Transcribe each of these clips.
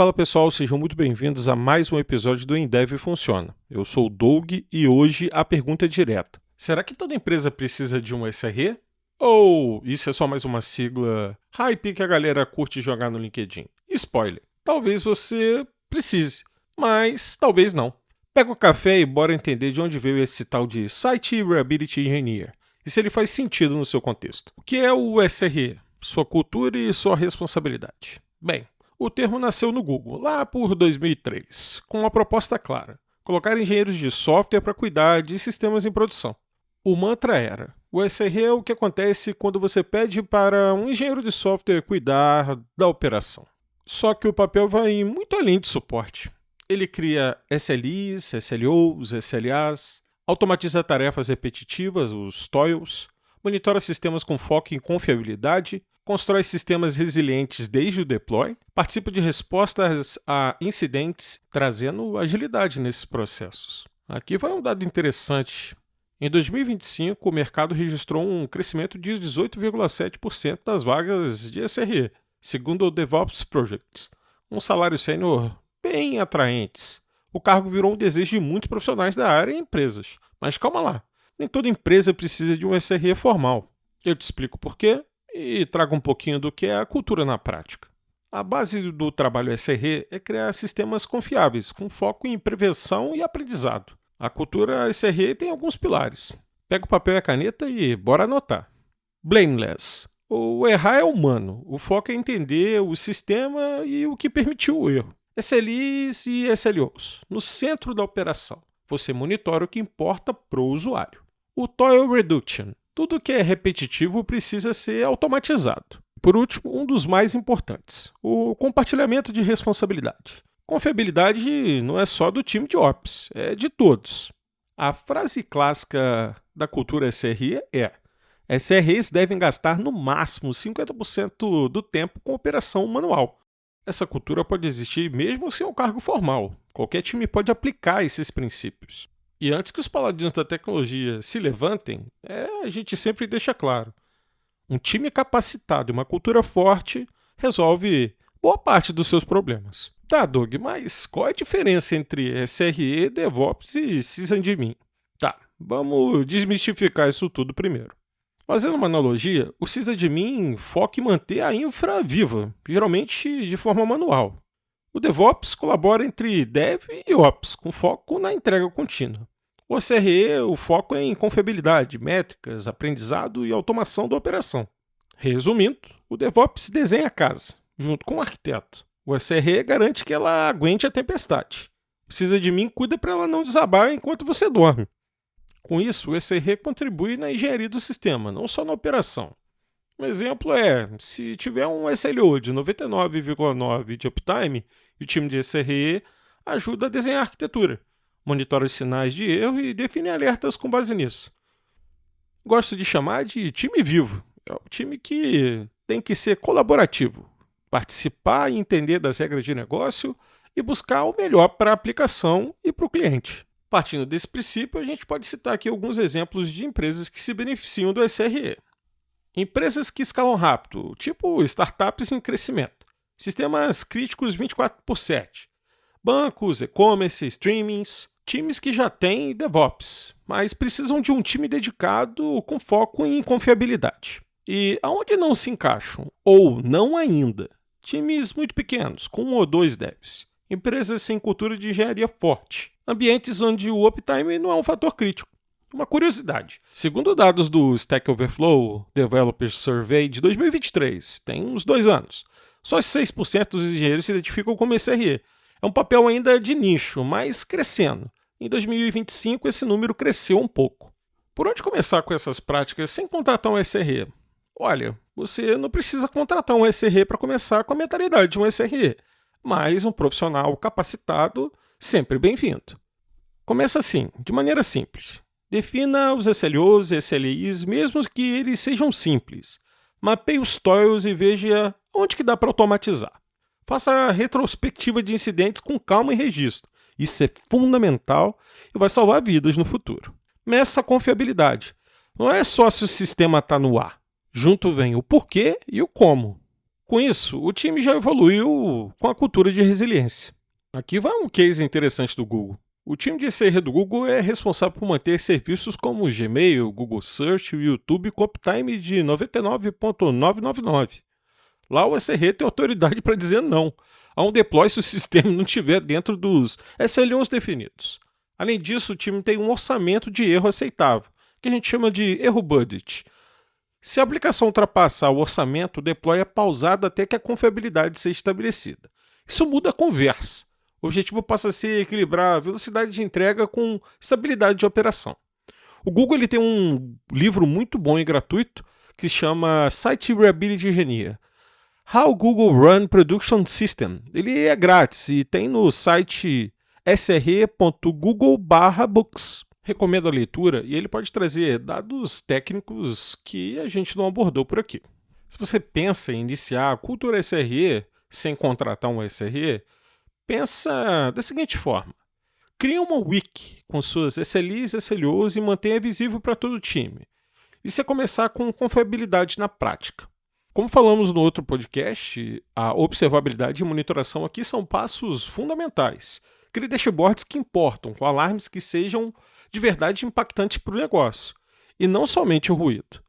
Fala pessoal, sejam muito bem-vindos a mais um episódio do Endev Funciona. Eu sou o Doug e hoje a pergunta é direta. Será que toda empresa precisa de um SRE? Ou isso é só mais uma sigla hype que a galera curte jogar no LinkedIn? Spoiler, talvez você precise, mas talvez não. Pega o café e bora entender de onde veio esse tal de Site Reliability Engineer e se ele faz sentido no seu contexto. O que é o SRE? Sua cultura e sua responsabilidade. Bem, o termo nasceu no Google, lá por 2003, com uma proposta clara: colocar engenheiros de software para cuidar de sistemas em produção. O mantra era: o SRE é o que acontece quando você pede para um engenheiro de software cuidar da operação. Só que o papel vai muito além de suporte. Ele cria SLIs, SLOs, SLAs, automatiza tarefas repetitivas, os toils, monitora sistemas com foco em confiabilidade, constrói sistemas resilientes desde o deploy, participa de respostas a incidentes, trazendo agilidade nesses processos. Aqui vai um dado interessante. Em 2025, o mercado registrou um crescimento de 18,7% das vagas de SRE, segundo o DevOps Projects, um salário sênior bem atraentes. O cargo virou um desejo de muitos profissionais da área e empresas. Mas calma lá, nem toda empresa precisa de um SRE formal. Eu te explico por quê e trago um pouquinho do que é a cultura na prática. A base do trabalho SRE é criar sistemas confiáveis, com foco em prevenção e aprendizado. A cultura SRE tem alguns pilares. Pega o papel e a caneta e bora anotar. Blameless. O errar é humano. O foco é entender o sistema e o que permitiu o erro. SLIs e SLOs. No centro da operação, você monitora o que importa para o usuário. O Toil Reduction. Tudo que é repetitivo precisa ser automatizado. Por último, um dos mais importantes, o compartilhamento de responsabilidade. Confiabilidade não é só do time de Ops, é de todos. A frase clássica da cultura SRE é: SREs devem gastar no máximo 50% do tempo com operação manual. Essa cultura pode existir mesmo sem um cargo formal. Qualquer time pode aplicar esses princípios. E antes que os paladinos da tecnologia se levantem, a gente sempre deixa claro: um time capacitado e uma cultura forte resolve boa parte dos seus problemas. Tá, Doug, mas qual é a diferença entre SRE, DevOps e sysadmin? Tá, vamos desmistificar isso tudo primeiro. Fazendo uma analogia, o sysadmin foca em manter a infra viva, geralmente de forma manual. O DevOps colabora entre Dev e Ops, com foco na entrega contínua. O SRE, o foco é em confiabilidade, métricas, aprendizado e automação da operação. Resumindo, o DevOps desenha a casa, junto com o arquiteto. O SRE garante que ela aguente a tempestade. O sysadmin cuida para ela não desabar enquanto você dorme. Com isso, o SRE contribui na engenharia do sistema, não só na operação. Um exemplo é: se tiver um SLO de 99,9% de uptime, o time de SRE ajuda a desenhar a arquitetura, monitora os sinais de erro e define alertas com base nisso. Gosto de chamar de time vivo. É o time que tem que ser colaborativo, participar e entender das regras de negócio e buscar o melhor para a aplicação e para o cliente. Partindo desse princípio, a gente pode citar aqui alguns exemplos de empresas que se beneficiam do SRE. Empresas que escalam rápido, tipo startups em crescimento. Sistemas críticos 24/7. Bancos, e-commerce, streamings. Times que já têm DevOps, mas precisam de um time dedicado com foco em confiabilidade. E aonde não se encaixam, ou não ainda? Times muito pequenos, com 1 ou 2 devs. Empresas sem cultura de engenharia forte. Ambientes onde o uptime não é um fator crítico. Uma curiosidade: segundo dados do Stack Overflow Developer Survey de 2023, tem uns 2 anos, só 6% dos engenheiros se identificam como SRE. É um papel ainda de nicho, mas crescendo. Em 2025, esse número cresceu um pouco. Por onde começar com essas práticas sem contratar um SRE? Olha, você não precisa contratar um SRE para começar com a mentalidade de um SRE, mas um profissional capacitado sempre bem-vindo. Começa assim, de maneira simples. Defina os SLOs e SLIs, mesmo que eles sejam simples. Mapeie os toils e veja onde que dá para automatizar. Faça a retrospectiva de incidentes com calma e registro. Isso é fundamental e vai salvar vidas no futuro. Meça a confiabilidade. Não é só se o sistema está no ar. Junto vem o porquê e o como. Com isso, o time já evoluiu com a cultura de resiliência. Aqui vai um case interessante do Google. O time de SRE do Google é responsável por manter serviços como o Gmail, Google Search e o YouTube com uptime de 99,999. Lá o SRE tem autoridade para dizer não a um deploy se o sistema não estiver dentro dos SLOs definidos. Além disso, o time tem um orçamento de erro aceitável, que a gente chama de erro budget. Se a aplicação ultrapassar o orçamento, o deploy é pausado até que a confiabilidade seja estabelecida. Isso muda a conversa. O objetivo passa a ser equilibrar a velocidade de entrega com estabilidade de operação. O Google ele tem um livro muito bom e gratuito que se chama Site Reliability Engineer. How Google Run Production System. Ele é grátis e tem no site sre.google/books. Recomendo a leitura e ele pode trazer dados técnicos que a gente não abordou por aqui. Se você pensa em iniciar a cultura SRE sem contratar um SRE, pensa da seguinte forma. Crie uma wiki com suas SLIs e SLOs e mantenha visível para todo o time. Isso é começar com confiabilidade na prática. Como falamos no outro podcast, a observabilidade e monitoração aqui são passos fundamentais. Crie dashboards que importam, com alarmes que sejam de verdade impactantes para o negócio, e não somente o ruído.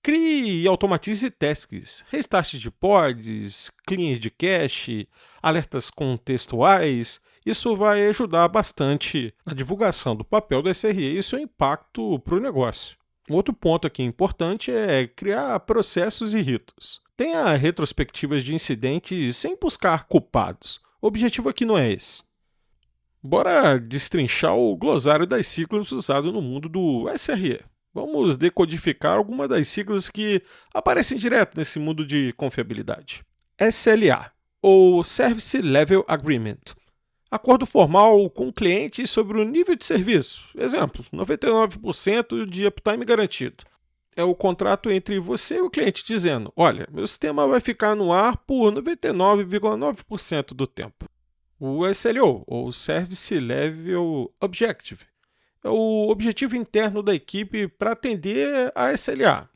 Crie e automatize tasks, restarts de pods, cleans de cache, alertas contextuais. Isso vai ajudar bastante na divulgação do papel do SRE e seu impacto para o negócio. Outro ponto aqui importante é criar processos e ritos. Tenha retrospectivas de incidentes sem buscar culpados. O objetivo aqui não é esse. Bora destrinchar o glossário das siglas usado no mundo do SRE. Vamos decodificar algumas das siglas que aparecem direto nesse mundo de confiabilidade. SLA, ou Service Level Agreement. Acordo formal com o cliente sobre o nível de serviço. Exemplo, 99% de uptime garantido. É o contrato entre você e o cliente dizendo, olha, meu sistema vai ficar no ar por 99,9% do tempo. O SLO, ou Service Level Objective, é o objetivo interno da equipe para atender a SLA.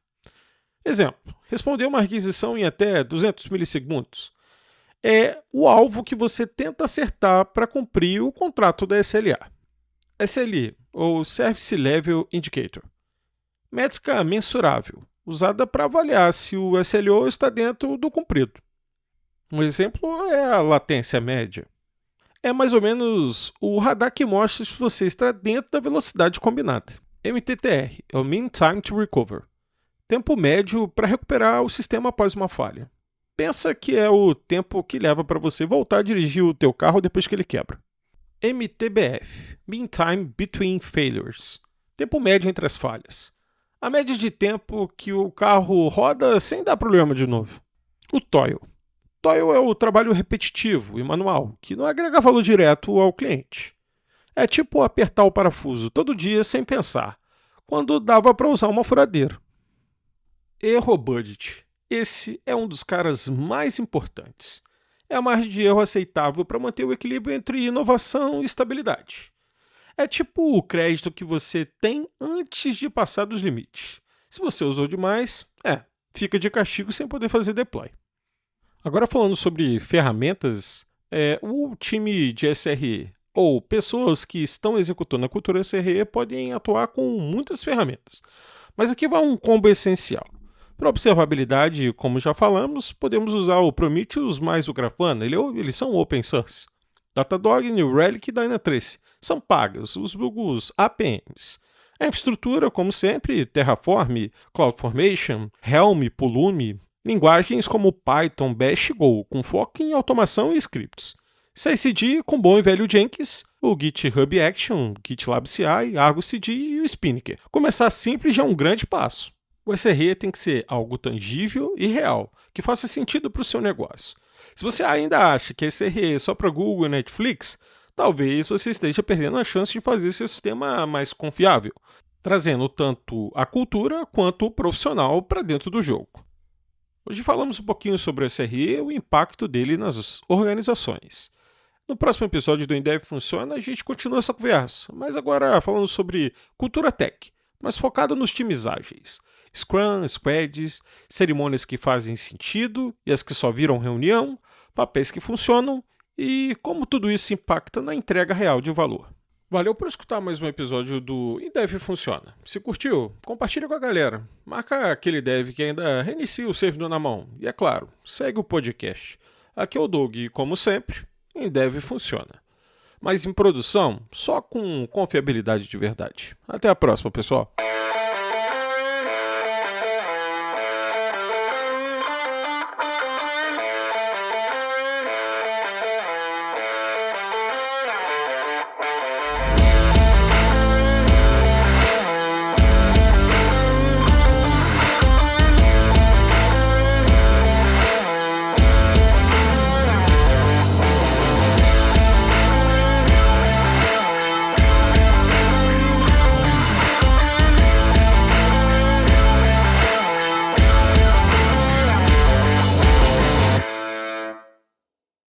Exemplo, responder uma requisição em até 200 milissegundos. É o alvo que você tenta acertar para cumprir o contrato da SLA. SLI, ou Service Level Indicator. Métrica mensurável, usada para avaliar se o SLO está dentro do cumprido. Um exemplo é a latência média. É mais ou menos o radar que mostra se você está dentro da velocidade combinada. MTTR, é o Mean Time to Recover. Tempo médio para recuperar o sistema após uma falha. Pensa que é o tempo que leva para você voltar a dirigir o teu carro depois que ele quebra. MTBF, Mean Time Between Failures. Tempo médio entre as falhas. A média de tempo que o carro roda sem dar problema de novo. O TOIL. TOIL é o trabalho repetitivo e manual, que não agrega valor direto ao cliente. É tipo apertar o parafuso todo dia sem pensar, quando dava para usar uma furadeira. Erro budget. Esse é um dos caras mais importantes. É a margem de erro aceitável para manter o equilíbrio entre inovação e estabilidade. É tipo o crédito que você tem antes de passar dos limites. Se você usou demais, fica de castigo sem poder fazer deploy. Agora falando sobre ferramentas, o time de SRE ou pessoas que estão executando a cultura SRE podem atuar com muitas ferramentas. Mas aqui vai um combo essencial. Para observabilidade, como já falamos, podemos usar o Prometheus mais o Grafana, eles são open source. Datadog, New Relic e Dynatrace são pagas, os APMs. A infraestrutura, como sempre, Terraform, CloudFormation, Helm, Pulumi, linguagens como Python, Bash e Go, com foco em automação e scripts. CI/CD com bom e velho Jenkins, o GitHub Action, GitLab CI, Argo CD e o Spinnaker. Começar simples já é um grande passo. O SRE tem que ser algo tangível e real, que faça sentido para o seu negócio. Se você ainda acha que SRE é só para Google e Netflix, talvez você esteja perdendo a chance de fazer seu sistema mais confiável, trazendo tanto a cultura quanto o profissional para dentro do jogo. Hoje falamos um pouquinho sobre o SRE e o impacto dele nas organizações. No próximo episódio do Endev Funciona, a gente continua essa conversa, mas agora falando sobre cultura tech, mas focada nos times ágeis. Scrum, Squads, cerimônias que fazem sentido e as que só viram reunião, papéis que funcionam e como tudo isso impacta na entrega real de valor. Valeu por escutar mais um episódio do Dev Funciona. Se curtiu, compartilha com a galera. Marca aquele dev que ainda reinicia o servidor na mão. E é claro, segue o podcast. Aqui é o Doug e, como sempre, Dev Funciona. Mas em produção, só com confiabilidade de verdade. Até a próxima, pessoal.